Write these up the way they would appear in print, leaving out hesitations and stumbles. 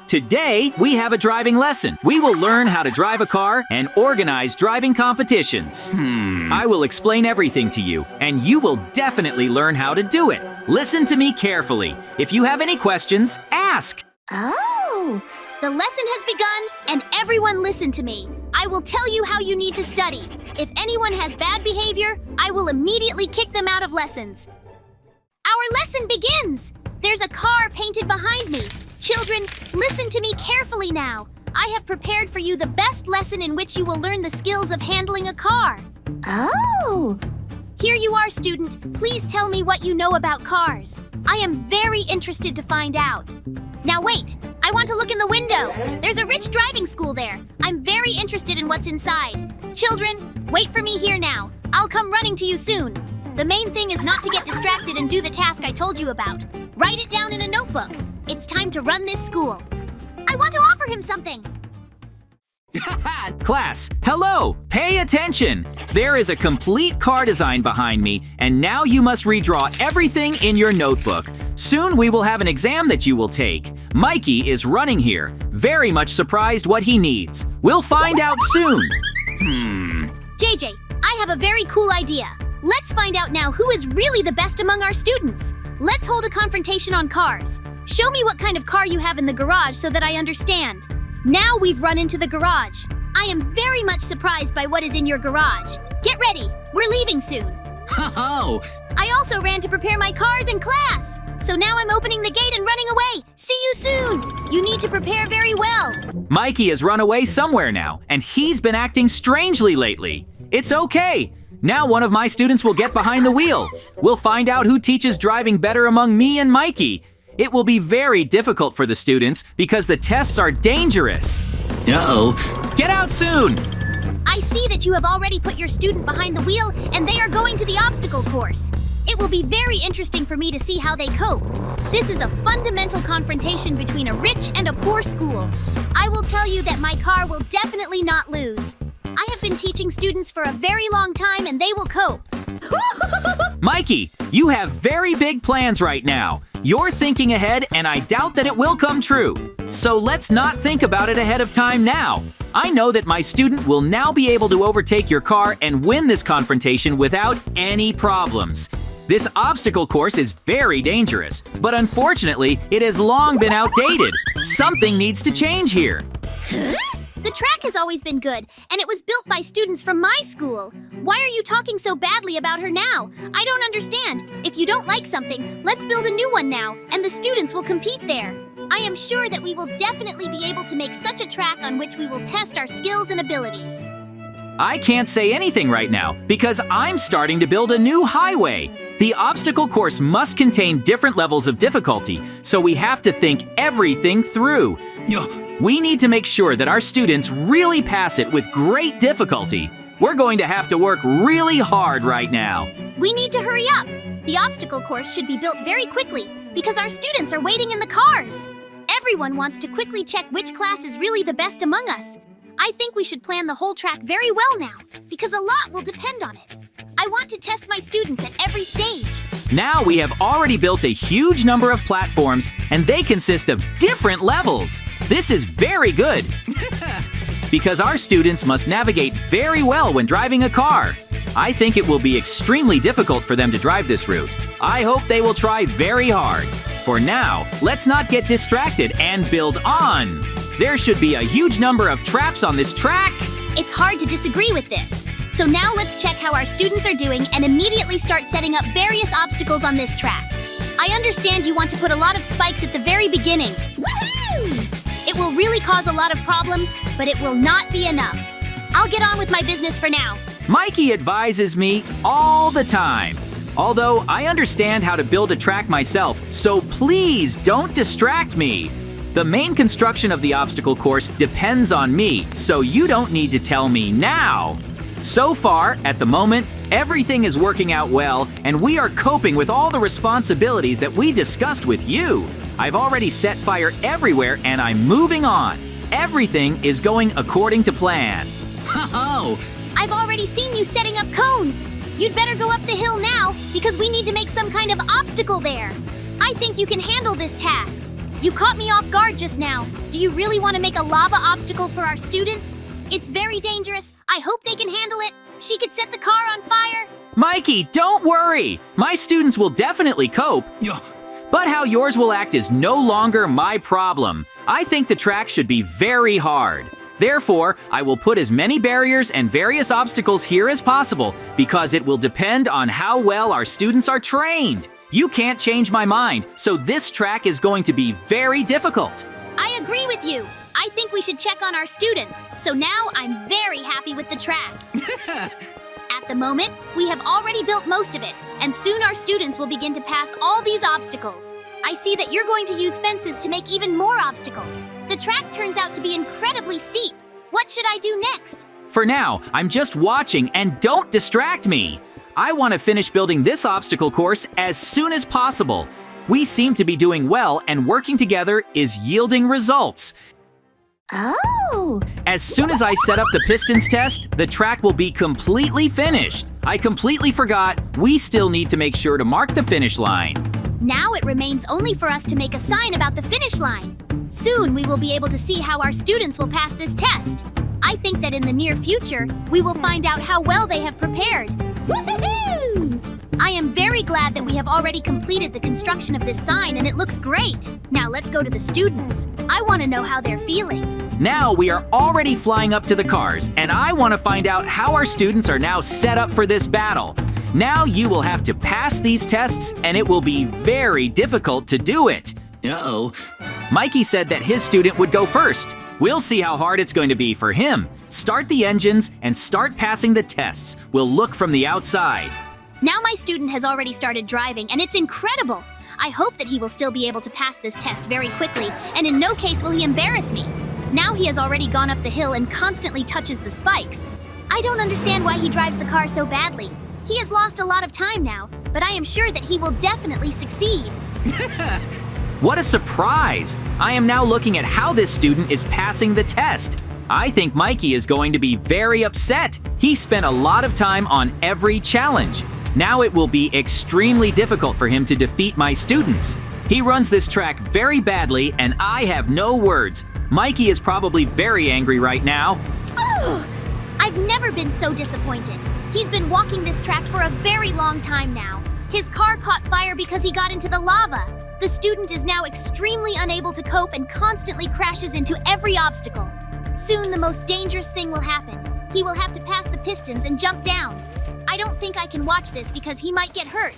Today, we have a driving lesson. We will learn how to drive a car and organize driving competitions. I will explain everything to you, and you will definitely learn how to do it. Listen to me carefully. If you have any questions, ask. Oh, the lesson has begun, and everyone listen to me. I will tell you how you need to study. If anyone has bad behavior, I will immediately kick them out of lessons. Our lesson begins. There's a car painted behind me. Children, listen to me carefully now. I have prepared for you the best lesson in which you will learn the skills of handling a car. Oh! Here you are, student. Please tell me what you know about cars. I am very interested to find out. Now wait, I want to look in the window. There's a rich driving school there. I'm very interested in what's inside. Children, wait for me here now. I'll come running to you soon. The main thing is not to get distracted and do the task I told you about. Write it down in a notebook. It's time to run this school. I want to offer him something. Class, hello! Pay attention! There is a complete car design behind me, and now you must redraw everything in your notebook. Soon we will have an exam that you will take. Mikey is running here, very much surprised what he needs. We'll find out soon. JJ, I have a very cool idea. Let's find out now who is really the best among our students. Let's hold a confrontation on cars. Show me what kind of car you have in the garage so that I understand. Now we've run into the garage. I am very much surprised by what is in your garage. Get ready, we're leaving soon. Oh! I also ran to prepare my cars in class. So now I'm opening the gate and running away. See you soon. You need to prepare very well. Mikey has run away somewhere now, and he's been acting strangely lately. It's okay. Now one of my students will get behind the wheel. We'll find out who teaches driving better among me and Mikey. It will be very difficult for the students because the tests are dangerous. Uh-oh. Get out soon! I see that you have already put your student behind the wheel and they are going to the obstacle course. It will be very interesting for me to see how they cope. This is a fundamental confrontation between a rich and a poor school. I will tell you that my car will definitely not lose. I have been teaching students for a very long time and they will cope. Mikey, you have very big plans right now. You're thinking ahead and I doubt that it will come true. So let's not think about it ahead of time now. I know that my student will now be able to overtake your car and win this confrontation without any problems. This obstacle course is very dangerous, but unfortunately, it has long been outdated. Something needs to change here. The track has always been good, and it was built by students from my school. Why are you talking so badly about her now? I don't understand. If you don't like something, let's build a new one now, and the students will compete there. I am sure that we will definitely be able to make such a track on which we will test our skills and abilities. I can't say anything right now because I'm starting to build a new highway. The obstacle course must contain different levels of difficulty, so we have to think everything through. We need to make sure that our students really pass it with great difficulty. We're going to have to work really hard right now. We need to hurry up. The obstacle course should be built very quickly because our students are waiting in the cars. Everyone wants to quickly check which class is really the best among us. I think we should plan the whole track very well now because a lot will depend on it. I want to test my students at every stage. Now we have already built a huge number of platforms and they consist of different levels. This is very good because our students must navigate very well when driving a car. I think it will be extremely difficult for them to drive this route. I hope they will try very hard. For now, let's not get distracted and build on. There should be a huge number of traps on this track. It's hard to disagree with this. So now let's check how our students are doing and immediately start setting up various obstacles on this track. I understand you want to put a lot of spikes at the very beginning. Woohoo! It will really cause a lot of problems, but it will not be enough. I'll get on with my business for now. Mikey advises me all the time. Although I understand how to build a track myself, so please don't distract me. The main construction of the obstacle course depends on me, so you don't need to tell me now. So far, at the moment, everything is working out well, and we are coping with all the responsibilities that we discussed with you. I've already set fire everywhere, and I'm moving on. Everything is going according to plan. Oh! I've already seen you setting up cones. You'd better go up the hill now, because we need to make some kind of obstacle there. I think you can handle this task. You caught me off guard just now. Do you really want to make a lava obstacle for our students? It's very dangerous. I hope they can handle it. She could set the car on fire. Mikey, don't worry! My students will definitely cope. But how yours will act is no longer my problem. I think the track should be very hard. Therefore, I will put as many barriers and various obstacles here as possible because it will depend on how well our students are trained. You can't change my mind, so this track is going to be very difficult. I agree with you. I think we should check on our students, so now I'm very happy with the track. At the moment, we have already built most of it, and soon our students will begin to pass all these obstacles. I see that you're going to use fences to make even more obstacles. The track turns out to be incredibly steep. What should I do next? For now, I'm just watching and don't distract me. I want to finish building this obstacle course as soon as possible. We seem to be doing well and working together is yielding results. Oh! As soon as I set up the pistons test, the track will be completely finished. I completely forgot, we still need to make sure to mark the finish line. Now it remains only for us to make a sign about the finish line. Soon we will be able to see how our students will pass this test. I think that in the near future, we will find out how well they have prepared. Woohoo! I am very glad that we have already completed the construction of this sign and it looks great. Now let's go to the students. I want to know how they're feeling. Now we are already flying up to the cars, and I want to find out how our students are now set up for this battle. Now you will have to pass these tests, and it will be very difficult to do it. Uh-oh. Mikey said that his student would go first. We'll see how hard it's going to be for him. Start the engines and start passing the tests. We'll look from the outside. Now my student has already started driving, and it's incredible. I hope that he will still be able to pass this test very quickly, and in no case will he embarrass me. Now he has already gone up the hill and constantly touches the spikes. I don't understand why he drives the car so badly. He has lost a lot of time now, but I am sure that he will definitely succeed. What a surprise! I am now looking at how this student is passing the test. I think Mikey is going to be very upset. He spent a lot of time on every challenge. Now it will be extremely difficult for him to defeat my students. He runs this track very badly, and I have no words. Mikey is probably very angry right now. Oh, I've never been so disappointed. He's been walking this track for a very long time now. His car caught fire because he got into the lava. The student is now extremely unable to cope and constantly crashes into every obstacle. Soon the most dangerous thing will happen. He will have to pass the pistons and jump down. I don't think I can watch this because he might get hurt.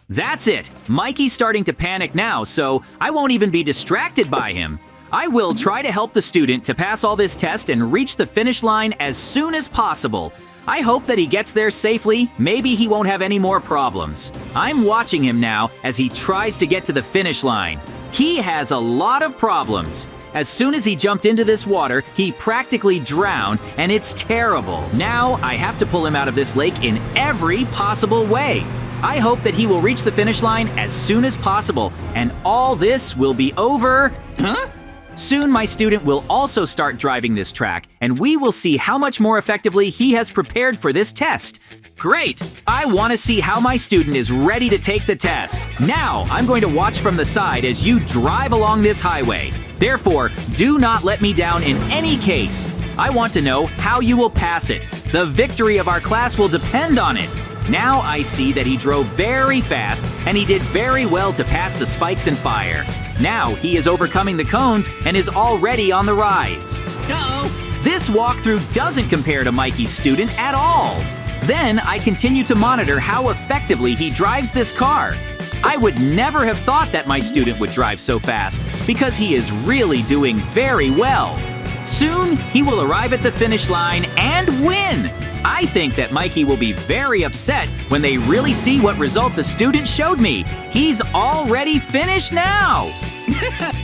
That's it. Mikey's starting to panic now, so I won't even be distracted by him. I will try to help the student to pass all this test and reach the finish line as soon as possible. I hope that he gets there safely. Maybe he won't have any more problems. I'm watching him now as he tries to get to the finish line. He has a lot of problems. As soon as he jumped into this water, he practically drowned, and it's terrible. Now I have to pull him out of this lake in every possible way. I hope that he will reach the finish line as soon as possible, and all this will be over. Soon my student will also start driving this track, and we will see how much more effectively he has prepared for this test. Great! I want to see how my student is ready to take the test. Now, I'm going to watch from the side as you drive along this highway. Therefore, do not let me down in any case. I want to know how you will pass it. The victory of our class will depend on it. Now I see that he drove very fast, and he did very well to pass the spikes and fire. Now he is overcoming the cones and is already on the rise. Uh-oh. This walkthrough doesn't compare to Mikey's student at all. Then I continue to monitor how effectively he drives this car. I would never have thought that my student would drive so fast because he is really doing very well. Soon he will arrive at the finish line and win. I think that Mikey will be very upset when they really see what result the student showed me. He's already finished now.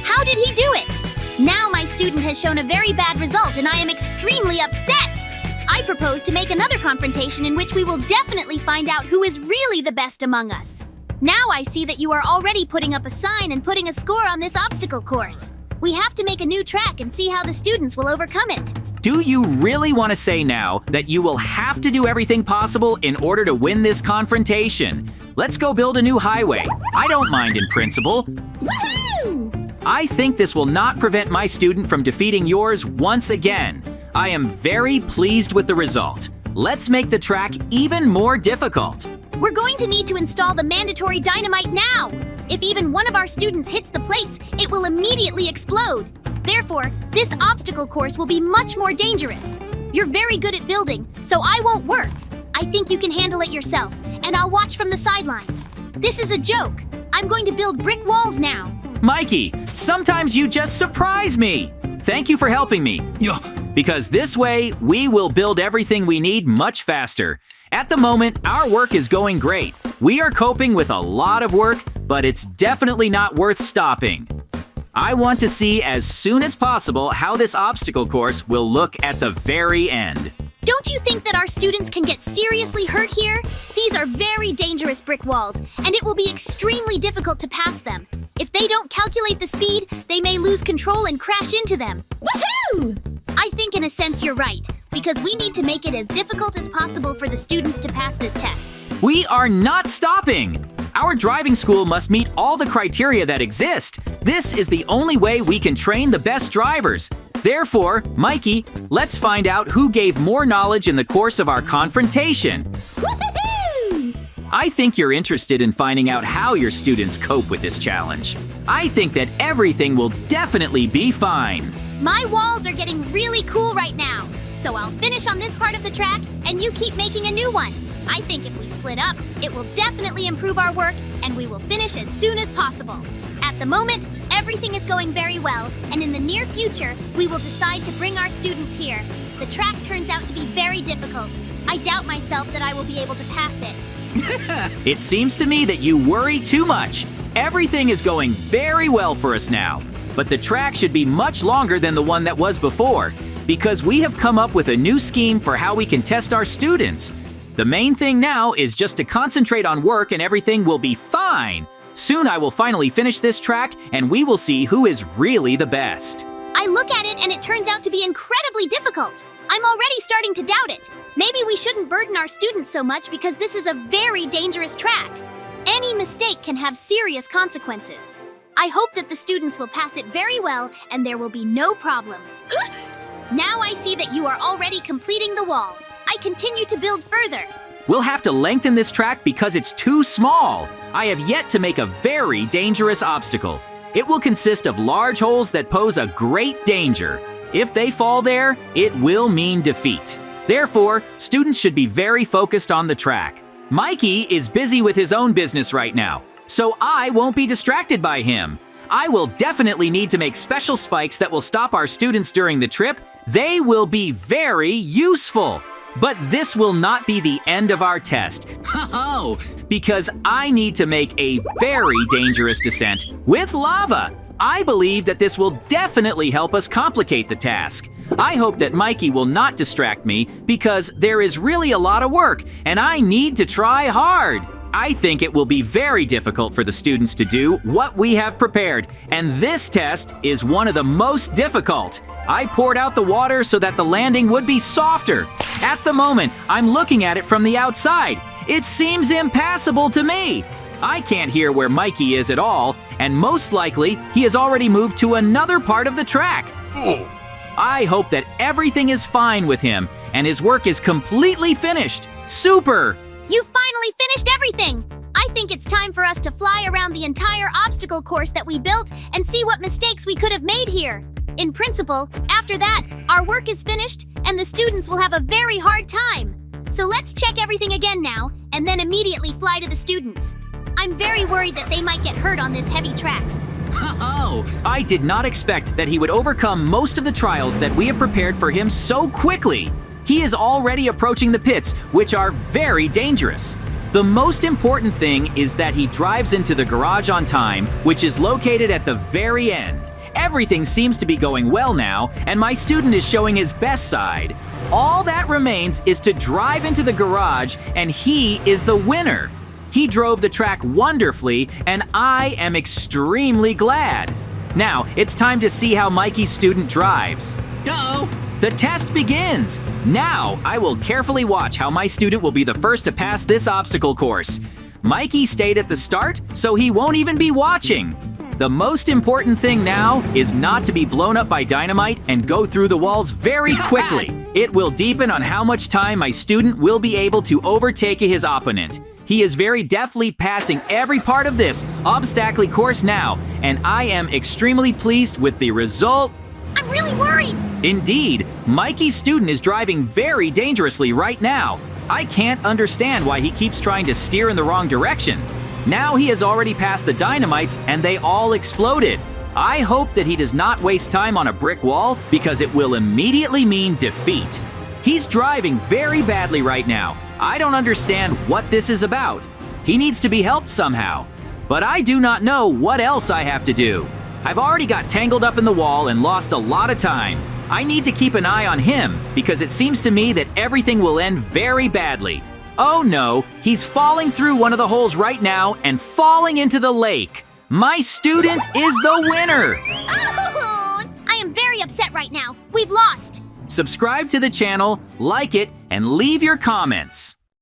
How did he do it? Now my student has shown a very bad result and I am extremely upset. I propose to make another confrontation in which we will definitely find out who is really the best among us. Now I see that you are already putting up a sign and putting a score on this obstacle course. We have to make a new track and see how the students will overcome it. Do you really want to say now that you will have to do everything possible in order to win this confrontation? Let's go build a new highway. I don't mind in principle. Woohoo! I think this will not prevent my student from defeating yours once again. I am very pleased with the result. Let's make the track even more difficult. We're going to need to install the mandatory dynamite now. If even one of our students hits the plates, it will immediately explode. Therefore, this obstacle course will be much more dangerous. You're very good at building, so I won't work. I think you can handle it yourself, and I'll watch from the sidelines. This is a joke. I'm going to build brick walls now. Mikey, sometimes you just surprise me. Thank you for helping me. Yeah. Because this way, we will build everything we need much faster. At the moment, our work is going great. We are coping with a lot of work, but it's definitely not worth stopping. I want to see as soon as possible how this obstacle course will look at the very end. Don't you think that our students can get seriously hurt here? These are very dangerous brick walls, and it will be extremely difficult to pass them. If they don't calculate the speed, they may lose control and crash into them. Woohoo! I think in a sense you're right, because we need to make it as difficult as possible for the students to pass this test. We are not stopping! Our driving school must meet all the criteria that exist. This is the only way we can train the best drivers. Therefore, Mikey, let's find out who gave more knowledge in the course of our confrontation. Woohoo! I think you're interested in finding out how your students cope with this challenge. I think that everything will definitely be fine. My walls are getting really cool right now, so I'll finish on this part of the track and you keep making a new one. I think if we split up, it will definitely improve our work and we will finish as soon as possible. At the moment, everything is going very well, and in the near future, we will decide to bring our students here. The track turns out to be very difficult. I doubt myself that I will be able to pass it. It seems to me that you worry too much. Everything is going very well for us now. But the track should be much longer than the one that was before, because we have come up with a new scheme for how we can test our students. The main thing now is just to concentrate on work and everything will be fine. Soon I will finally finish this track and we will see who is really the best. I look at it and it turns out to be incredibly difficult. I'm already starting to doubt it. Maybe we shouldn't burden our students so much because this is a very dangerous track. Any mistake can have serious consequences. I hope that the students will pass it very well and there will be no problems. Now I see that you are already completing the wall. I continue to build further. We'll have to lengthen this track because it's too small. I have yet to make a very dangerous obstacle. It will consist of large holes that pose a great danger. If they fall there, it will mean defeat. Therefore, students should be very focused on the track. Mikey is busy with his own business right now, so I won't be distracted by him. I will definitely need to make special spikes that will stop our students during the trip. They will be very useful. But this will not be the end of our test. Oh, because I need to make a very dangerous descent with lava. I believe that this will definitely help us complicate the task. I hope that Mikey will not distract me because there is really a lot of work and I need to try hard. I think it will be very difficult for the students to do what we have prepared, and this test is one of the most difficult. I poured out the water so that the landing would be softer. At the moment, I'm looking at it from the outside. It seems impassable to me. I can't hear where Mikey is at all, and most likely, he has already moved to another part of the track. Oh. I hope that everything is fine with him, and his work is completely finished. Super! You finally finished everything! I think it's time for us to fly around the entire obstacle course that we built and see what mistakes we could have made here. In principle, after that, our work is finished and the students will have a very hard time. So let's check everything again now and then immediately fly to the students. I'm very worried that they might get hurt on this heavy track. Oh, I did not expect that he would overcome most of the trials that we have prepared for him so quickly. He is already approaching the pits, which are very dangerous. The most important thing is that he drives into the garage on time, which is located at the very end. Everything seems to be going well now, and my student is showing his best side. All that remains is to drive into the garage, and he is the winner. He drove the track wonderfully, and I am extremely glad. Now, it's time to see how Mikey's student drives. Uh-oh! The test begins! Now, I will carefully watch how my student will be the first to pass this obstacle course. Mikey stayed at the start, so he won't even be watching. The most important thing now is not to be blown up by dynamite and go through the walls very quickly. It will depend on how much time my student will be able to overtake his opponent. He is very deftly passing every part of this obstacle course now, and I am extremely pleased with the result. I'm really worried. Indeed, Mikey's student is driving very dangerously right now. I can't understand why he keeps trying to steer in the wrong direction. Now he has already passed the dynamites and they all exploded. I hope that he does not waste time on a brick wall because it will immediately mean defeat. He's driving very badly right now. I don't understand what this is about. He needs to be helped somehow. But I do not know what else I have to do. I've already got tangled up in the wall and lost a lot of time. I need to keep an eye on him because it seems to me that everything will end very badly. Oh no, he's falling through one of the holes right now and falling into the lake. My student is the winner! Oh, I am very upset right now. We've lost. Subscribe to the channel, like it, and leave your comments.